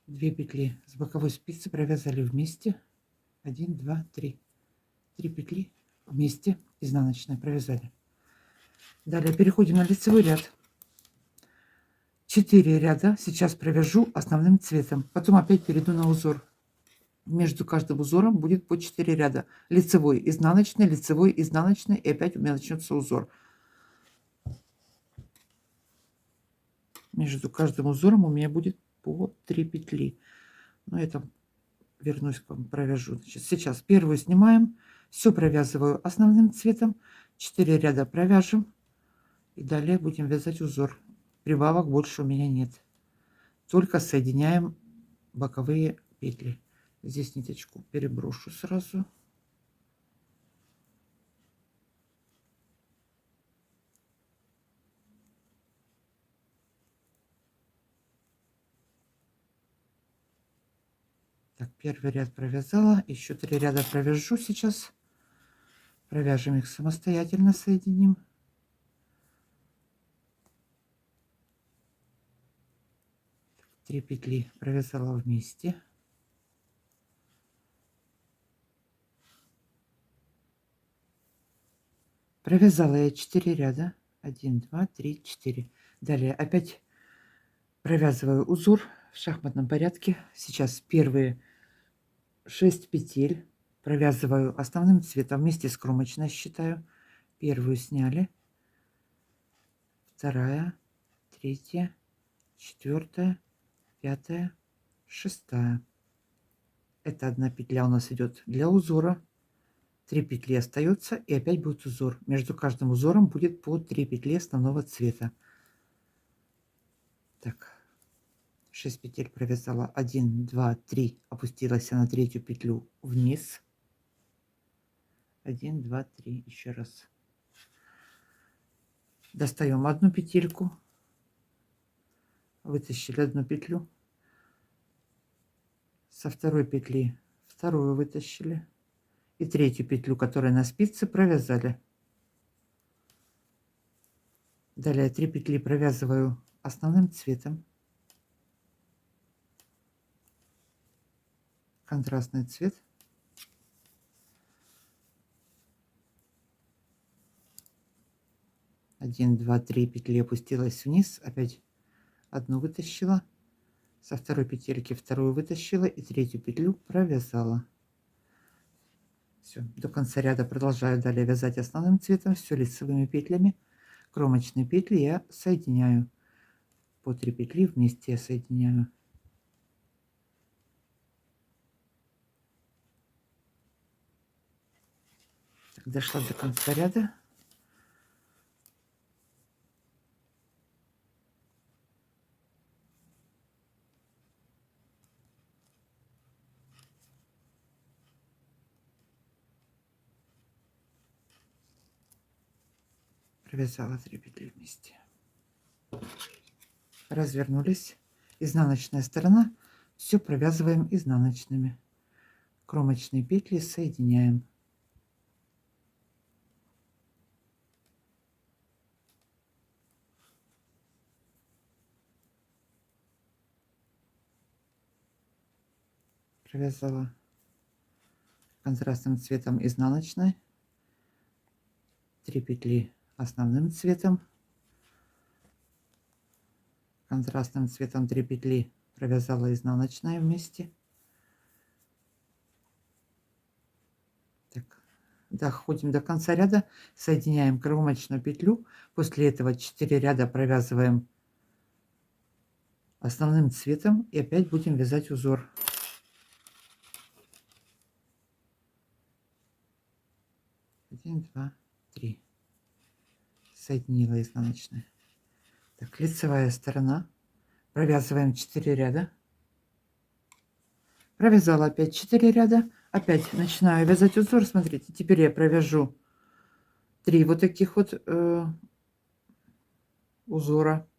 Speaker 1: 2 петли с боковой спицы провязали вместе, 1, 2, 3. 3 петли вместе изнаночной провязали. Далее переходим на лицевой ряд. 4 ряда сейчас провяжу основным цветом. Потом опять перейду на узор. Между каждым узором будет по 4 ряда. Лицевой, изнаночный, лицевой, изнаночный. И опять у меня начнется узор. Между каждым узором у меня будет по 3 петли. Но я там вернусь к вам, провяжу. Значит, сейчас первую снимаем. Все провязываю основным цветом. 4 ряда провяжем. И далее будем вязать узор. Прибавок больше у меня нет. Только соединяем боковые петли. Здесь ниточку переброшу сразу. Так, первый ряд провязала. Еще 3 ряда провяжу сейчас. Провяжем их самостоятельно, соединим. Три петли провязала вместе. Провязала я 4 ряда. 1, 2, 3, 4. Далее опять провязываю узор в шахматном порядке. Сейчас первые 6 петель провязываю основным цветом вместе с кромочной, считаю. Первую сняли, вторая, третья, четвертая, пятая, шестая. Это одна петля у нас идет для узора. 3 петли остается и опять будет узор. Между каждым узором будет по 3 петли основного цвета. Так, 6 петель провязала. 1, 2, 3. Опустилась на третью петлю вниз. 1, 2, 3. Еще раз. Достаем одну петельку. Вытащили одну петлю. Со второй петли вторую вытащили. И третью петлю, которая на спице, провязали. Далее 3 петли провязываю основным цветом. Контрастный цвет. Один, два, три петли опустилась вниз. Опять одну вытащила. Со второй петельки вторую вытащила. И третью петлю провязала. Все, до конца ряда продолжаю далее вязать основным цветом. Все лицевыми петлями. Кромочные петли я соединяю. По 3 петли вместе я соединяю. Так, дошла до конца ряда. Провязала 3 петли вместе. Развернулись. Изнаночная сторона. Все провязываем изнаночными. Кромочные петли соединяем. Провязала контрастным цветом изнаночной. 3 петли основным цветом. Контрастным цветом 3 петли провязала изнаночная вместе. Так, доходим до конца ряда, соединяем кромочную петлю. После этого 4 ряда провязываем основным цветом и опять будем вязать узор. Один, два, три. Соединила изнаночная. Так, лицевая сторона. Провязываем 4 ряда. Провязала опять 4 ряда. Опять начинаю вязать узор. Смотрите, теперь я провяжу 3 вот таких вот узора.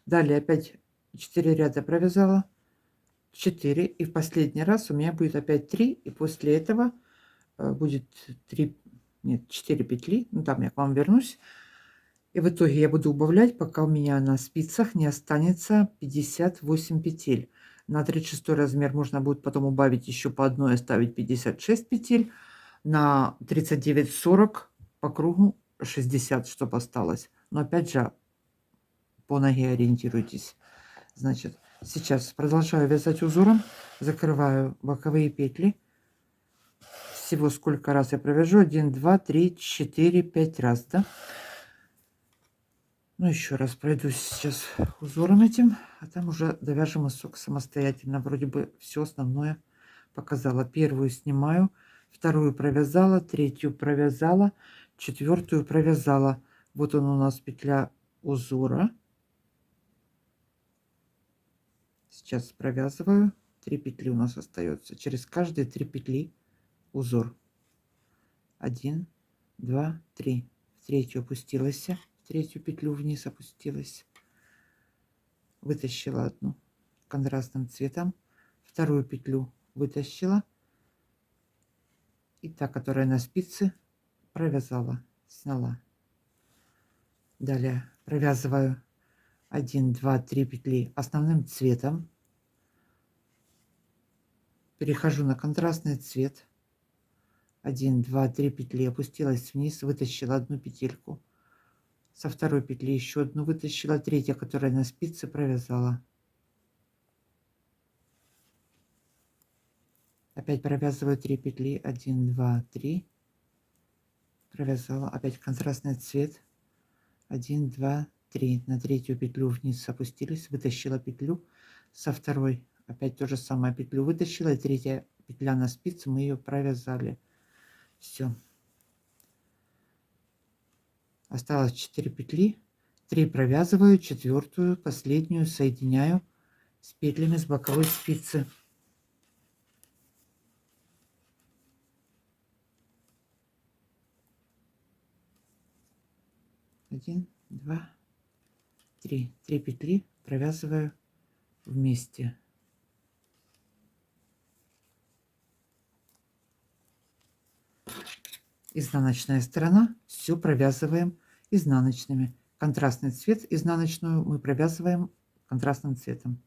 Speaker 1: Далее опять 4 ряда провязала. 4. И в последний раз у меня будет опять 3. И после этого будет 3, нет, 4 петли. Ну, там я к вам вернусь. И в итоге я буду убавлять, пока у меня на спицах не останется 58 петель. На 36 размер можно будет потом убавить еще по одной, оставить 56 петель. На 39-40 по кругу 60, чтобы осталось. Но опять же, по ноге ориентируйтесь. Значит, сейчас продолжаю вязать узором, закрываю боковые петли. Всего сколько раз я провяжу? 1, 2, 3, 4, 5 раз, да? Ну, еще раз пройдусь сейчас узором этим, а там уже довяжем мысок самостоятельно. Вроде бы все основное показала. Первую снимаю, вторую провязала, третью провязала, четвертую провязала. Вот он у нас петля узора. Сейчас провязываю. 3 петли у нас остается. Через каждые 3 петли узор. 1, 2, 3. В третью опустилась, в третью петлю вниз опустилась. Вытащила одну контрастным цветом, вторую петлю вытащила. И та, которая на спице, провязала, сняла. Далее провязываю 1, 2, 3 петли основным цветом. Перехожу на контрастный цвет. 1, 2, 3 петли, опустилась вниз, вытащила одну петельку. Со второй петли еще одну вытащила, третья, которая на спице, провязала. Опять провязываю 3 петли. 1, 2, 3. Провязала. Опять контрастный цвет. 1, 2, 3. На третью петлю вниз опустились, вытащила петлю. Со второй опять то же самое, петлю вытащила. И третья петля на спице, мы ее провязали. Все. Осталось 4 петли. 3 провязываю, четвертую, последнюю соединяю с петлями с боковой спицы. 1, 2, 3. 3 петли провязываю вместе. Изнаночная сторона все провязываем изнаночными. Контрастный цвет изнаночную мы провязываем контрастным цветом.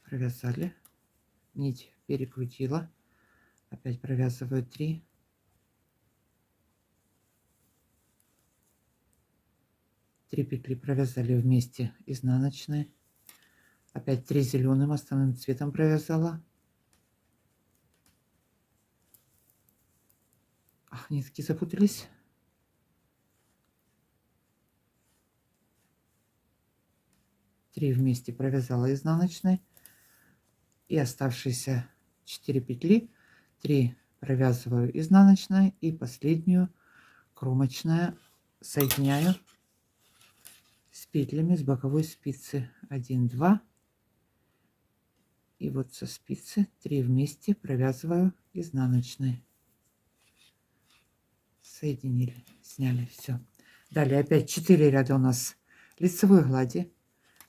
Speaker 1: Провязали, нить перекрутила, опять провязываю 3. 3 петли провязали вместе изнаночные. Опять 3 зеленым основным цветом провязала. Ах, нитки запутались. Три вместе провязала изнаночной. И оставшиеся 4 петли 3 провязываю изнаночной и последнюю кромочная соединяю с петлями с боковой спицы. 1, 2. И вот со спицы 3 вместе провязываю изнаночной. Соединили, сняли, все. Далее опять 4 ряда у нас лицевой глади.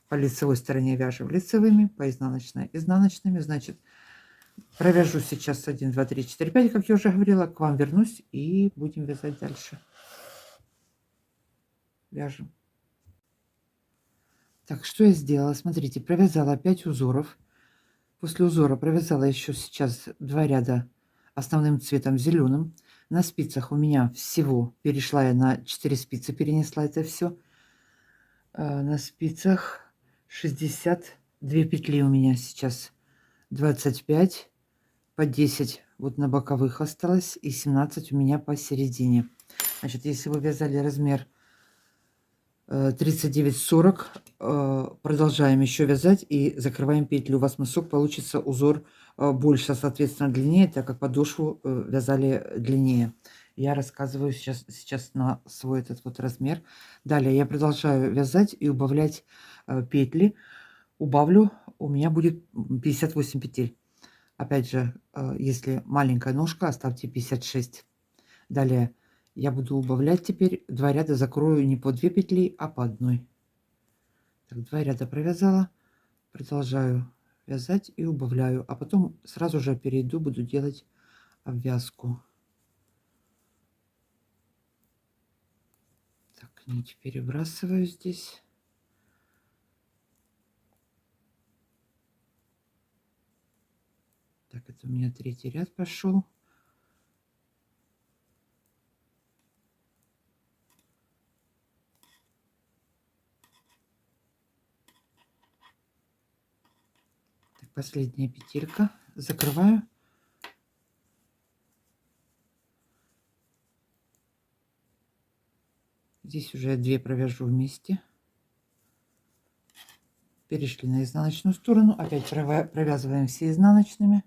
Speaker 1: По лицевой стороне вяжем лицевыми, по изнаночной изнаночными. Значит, провяжу сейчас 1, 2, 3, 4, 5, как я уже говорила. К вам вернусь и будем вязать дальше. Вяжем. Так, что я сделала? Смотрите, провязала 5 узоров. После узора провязала еще сейчас 2 ряда основным цветом зеленым. На спицах у меня всего, перешла я на 4 спицы, перенесла это все. На спицах 62 петли у меня сейчас. 25 по 10 вот на боковых осталось и 17 у меня посередине. Значит, если вы вязали размер 39-40, продолжаем еще вязать и закрываем петлю. У вас мысок получится узор больше, соответственно, длиннее, так как подошву вязали длиннее. Я рассказываю сейчас на свой этот вот размер. Далее я продолжаю вязать и убавлять петли. Убавлю, у меня будет 58 петель. Опять же, если маленькая ножка, оставьте 56. Далее я буду убавлять теперь. 2 ряда закрою не по 2 петли, а по одной. Так, 2 ряда провязала. Продолжаю вязать и убавляю. А потом сразу же перейду, буду делать обвязку. Так, нить перебрасываю здесь. Так, это Это у меня третий ряд пошел. Так, последняя петелька. Закрываю. Здесь уже 2 провяжу вместе. Перешли на изнаночную сторону. Опять провязываем все изнаночными.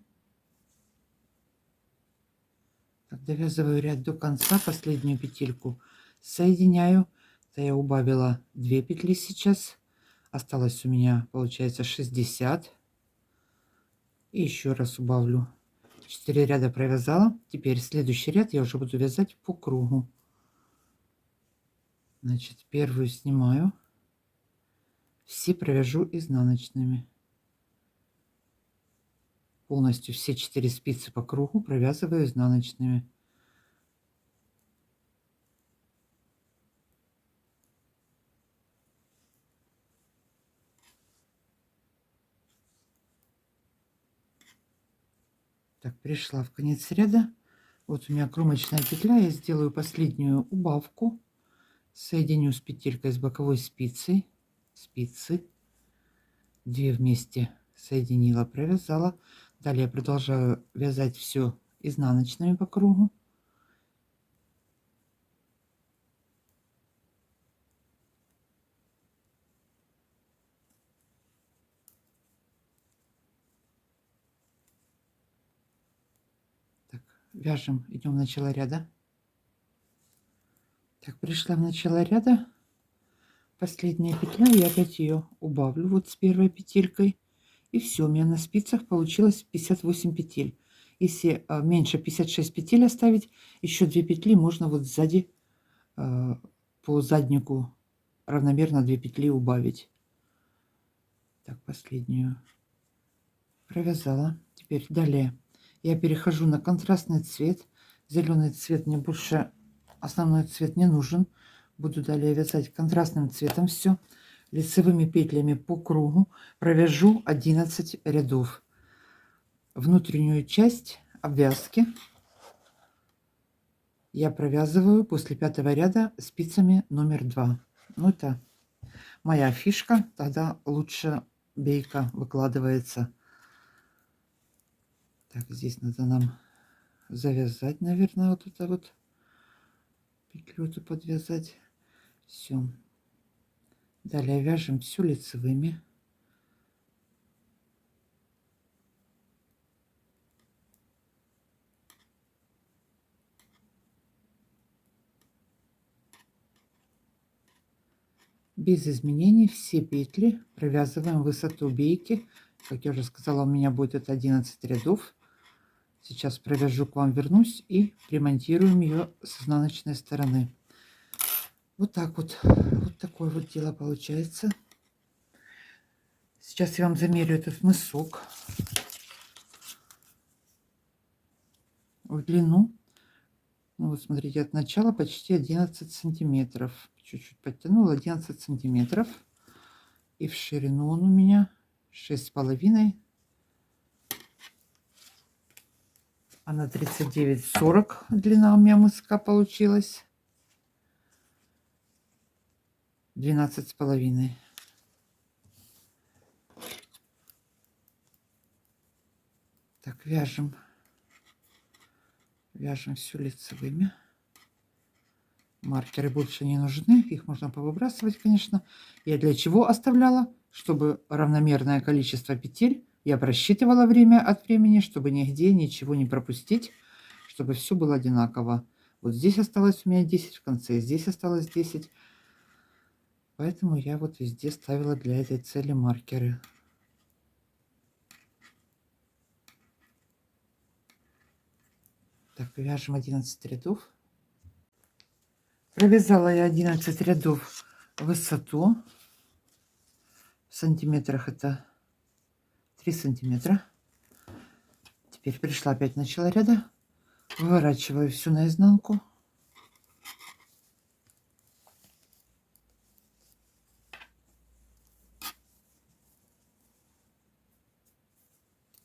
Speaker 1: Так, довязываю ряд до конца. Последнюю петельку соединяю. Это я убавила 2 петли сейчас. Осталось у меня, получается, 60. И еще раз убавлю. 4 ряда провязала. Теперь следующий ряд я уже буду вязать по кругу. Значит, первую снимаю. Все провяжу изнаночными. Полностью все 4 спицы по кругу провязываю изнаночными. Так, пришла в конец ряда. Вот у меня кромочная петля. Я сделаю последнюю убавку. Соединю с петелькой с боковой спицей. Спицы. 2 вместе соединила, провязала. Далее продолжаю вязать все изнаночными по кругу. Так, вяжем, идем в начало ряда. Так, пришла в начало ряда. Последняя петля, я опять ее убавлю вот с первой петелькой. И все, у меня на спицах получилось 58 петель. Если меньше 56 петель оставить, еще 2 петли можно вот сзади по заднику равномерно 2 петли убавить. Так, последнюю провязала. Теперь далее я перехожу на контрастный цвет. Зеленый цвет мне больше, основной цвет не нужен. Буду далее вязать контрастным цветом все. Лицевыми петлями по кругу провяжу 11 рядов. Внутреннюю часть обвязки я провязываю после 5-го ряда спицами номер 2. Ну, это моя фишка, тогда лучше бейка выкладывается. Так, здесь надо нам завязать, наверное, вот это вот петлю эту подвязать. Все. Далее вяжем все лицевыми. Без изменений все петли провязываем высоту бейки. Как я уже сказала, у меня будет это 11 рядов. Сейчас провяжу, к вам вернусь и примонтируем ее с изнаночной стороны. Вот так вот. Вот такое вот дело получается. Сейчас я вам замерю этот мысок в длину. Ну, вот смотрите, от начала почти 11 сантиметров. Чуть-чуть подтянула 11 сантиметров. И в ширину он у меня 6,5. А на 39,40 длина у меня мыска получилась. 12,5. Так, вяжем. Вяжем все лицевыми. Маркеры больше не нужны. Их можно повыбрасывать, конечно. Я для чего оставляла? Чтобы равномерное количество петель я просчитывала время от времени, чтобы нигде ничего не пропустить, чтобы все было одинаково. Вот здесь осталось у меня 10 в конце, здесь осталось 10. Поэтому я вот везде ставила для этой цели маркеры. Так, вяжем 11 рядов. Провязала я 11 рядов высоту. В сантиметрах это 3 сантиметра. Теперь пришла опять в начало ряда. Выворачиваю всю наизнанку.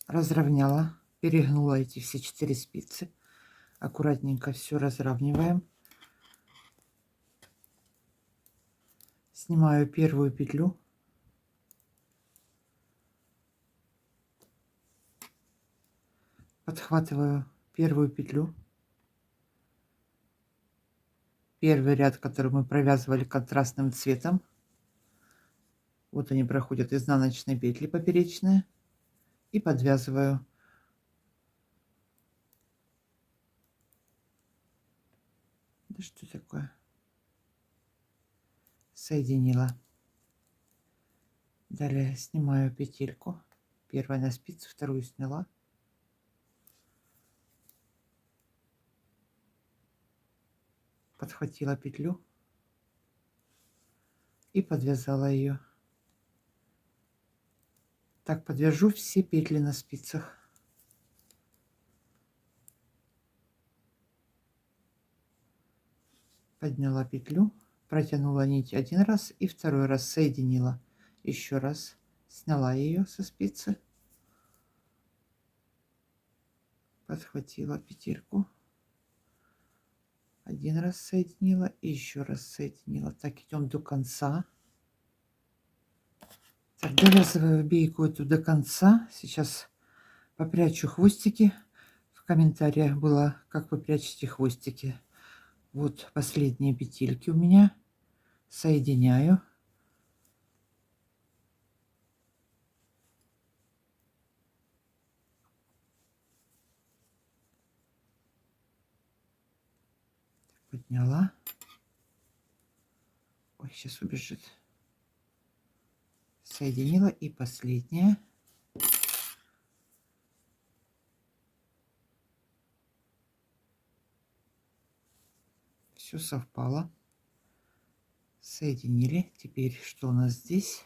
Speaker 1: Разровняла перегнула эти все 4 спицы. Аккуратненько все разравниваем. Снимаю первую петлю. Подхватываю первую петлю. Первый ряд, который мы провязывали контрастным цветом. Вот они проходят изнаночные петли поперечные. И подвязываю. Да что такое? Соединила. Далее снимаю петельку. Первая на спицу, вторую сняла. Подхватила петлю и подвязала ее. Так подвяжу все петли на спицах. Подняла петлю, протянула нить один раз и второй раз соединила. Еще раз сняла ее со спицы, подхватила петельку, один раз соединила и еще раз соединила. Так идем до конца. Так, довязываю бейку эту до конца. Сейчас попрячу хвостики. В комментариях было, как вы прячете хвостики. Вот последние петельки у меня. Соединяю. Подняла. Ой, сейчас убежит. Соединила и последняя. Все совпало. Соединили. Теперь что у нас здесь?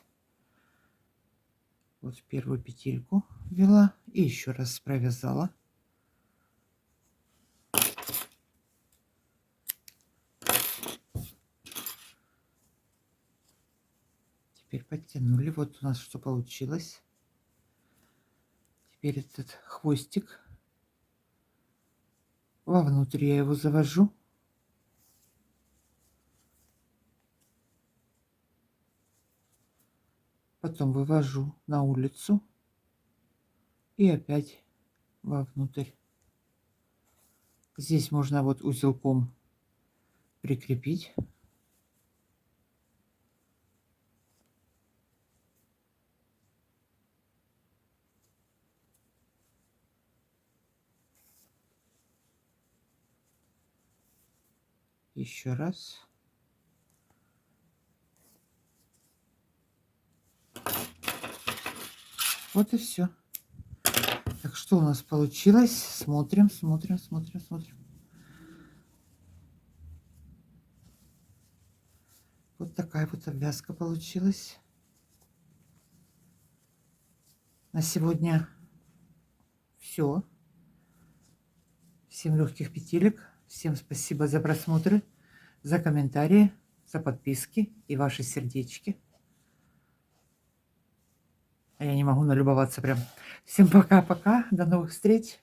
Speaker 1: Вот первую петельку ввела и еще раз провязала. Теперь подтянули. Вот у нас что получилось. Теперь этот хвостик. Вовнутрь я его завожу. Потом вывожу на улицу. И опять вовнутрь. Здесь можно вот узелком прикрепить. Еще раз. Вот и все. Так, что у нас получилось? Смотрим, смотрим, смотрим, смотрим. Вот такая вот обвязка получилась. На сегодня все. Всем легких петелек. Всем спасибо за просмотры, за комментарии, за подписки и ваши сердечки. А я не могу налюбоваться прям. Всем пока-пока. До новых встреч.